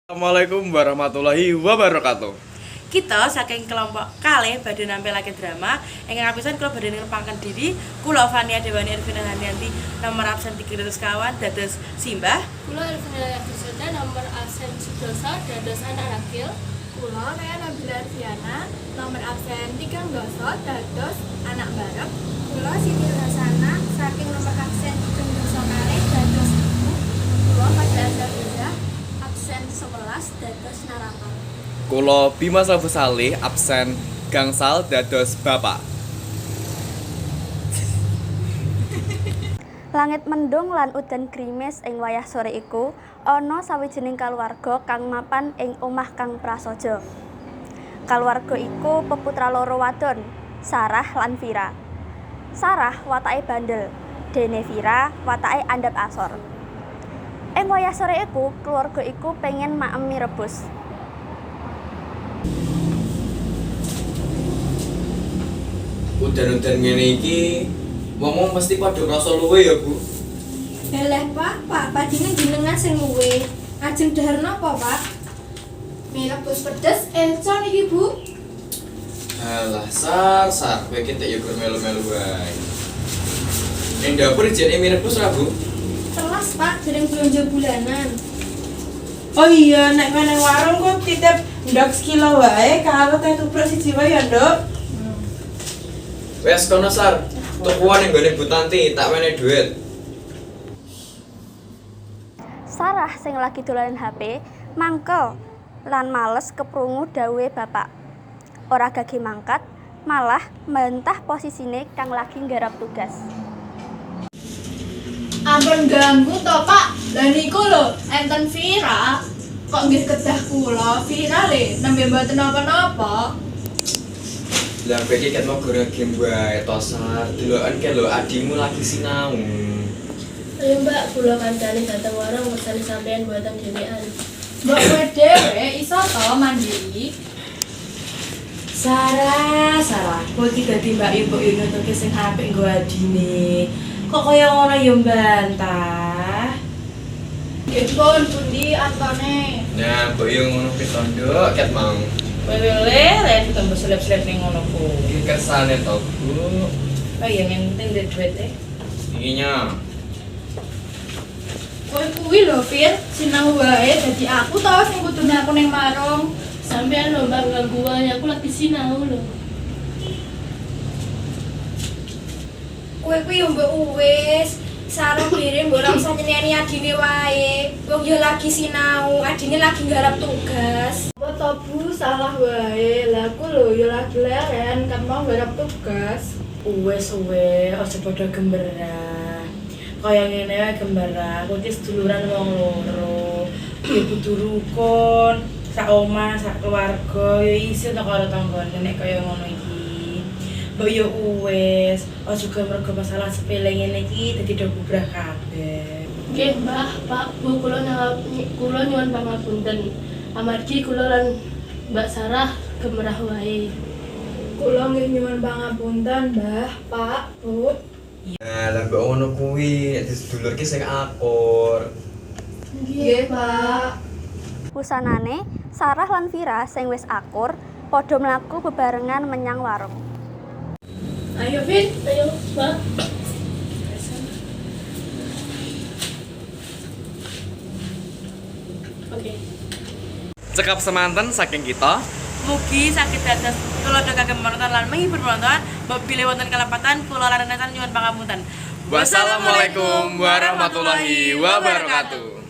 Assalamualaikum warahmatullahi wabarakatuh. Kita saking kelompok kalih badhe nampilake drama ingkang kapisan kula badhe ngrepangken diri kula Fania Dewani Ervina Handianti nomor absen 300 kawan dados Simbah. Kula Ervina Yudhistira nomor absen Sudoso dados anak Rakil. Kula Rea Nabila Arfiana nomor absen 3 doso dados anak Barep. Kula Siti Rasana saking nomor absen 3 doso kalih dados ibu. Kula Fadla Azhar absen 11 dados Naraka. Kulo Bima Salvo Salih absen gangsal dados bapak. Langit mendung lan udan grimis ing wayah sore iku ana sawijining kaluwarga kang mapan ing omah kang prasaja. Kaluwarga iku peputra loro wadon, Sarah lan Vira. Sarah watake bandel, dene Vira watake andhap asor. Ing wayah sore iku keluarga iku pengen maem mie rebus. Udan-udan ngene iki wong-wong mesti padha krasa luwe ya, Bu. Eleh Pak padine jenengan sing luwe. Ajeng dahar napa, Pak? Mie rebus pedes encon iki, Bu. Alah, sar, kowe iki tek yo gur melu-melu wae. Ning dapur jene mie rebus ra, Bu? Telas, Pak, dereng belanja bulanan. Oh iya, nek nang warung kok titip ndok sekilo wae karo teh tubruk siji wae ya, Nduk. Wes kono sar, tukuan ning gone Bu Tanti, tak wene dhuwit. Sarah sing lagi dolanan HP mangkel lan males keprungu dawuhe bapak. Ora gage mangkat, malah mbantah posisine kang lagi nggarap tugas. Ampun ganggu to, Pak. Lah niku lho, enten Vira. Kok nggih kedah kula, Vira le nembe mboten napa-napa. Lah kowe iki ket mau gore game wae to sar. Deloken ke lho adikmu lagi sinau. Ayo Mbak, kula kancane dateng warung pesan sampean buatan dhewean. Mbok kowe dhewe iso to mandiri. Sarah, kowe iki dadi mbak ibu nutuke sing apik nggo adine. Kok kaya ngono ya mbantah? Nggih pun pundi antone. Nah, boyo ngono pitondo ket mau. Lele ditambah selip-selip ning ngono ku. Iki kersane to, Bu. Oh iya, yang penting duit duit Iki nya. Kowe kuwi lho, Fir, sinau wae dadi aku to sing kudune aku ning marung. Sampean lho Mbak ganggu wae, aku lagi sinau lho. Kowe kuwi yo mbok wis sareng diri mbok ora usah nyeneni adine wae. Wong yo lagi sinau, adine lagi nggarap tugas. Apa to Bu, salah wae. Lah aku lho yo lagi leren kan mau nggarap tugas. Wes aja padha gemberan. Kaya ngene wae gemberan, kowe iki seduluran wong loro. Ya kudu rukun, sak omah, sak keluarga, ya isin to karo tanggane nek kaya ngono iki. Mbok yo wes, aja mergo masalah sepele ngene iki dadi do bubrah kabeh. Nggih Mbah, Pak, Bu kula nyuwun pangapunten. Amargi kula lan Mbak Sarah gemerah wae. Kula nggih nyuwun pangapunten, Mbah, Pak, Bu. Nah, lah mbok ngono kuwi, nek sedulur ki sing akur. Nggih, Pak. Pusanane, Sarah lan Vira sing wis akur padha mlaku bebarengan menyang warung. Ayo Fit, ayo Mbak. Oke. Cekap semanten saking kita. Mugi sakit dados kula kagem menonton lan menghibur penonton. Mbok bilih wonten kalepatan kula lan renasan nyuwun pangapunten. Wassalamualaikum warahmatullahi wabarakatuh.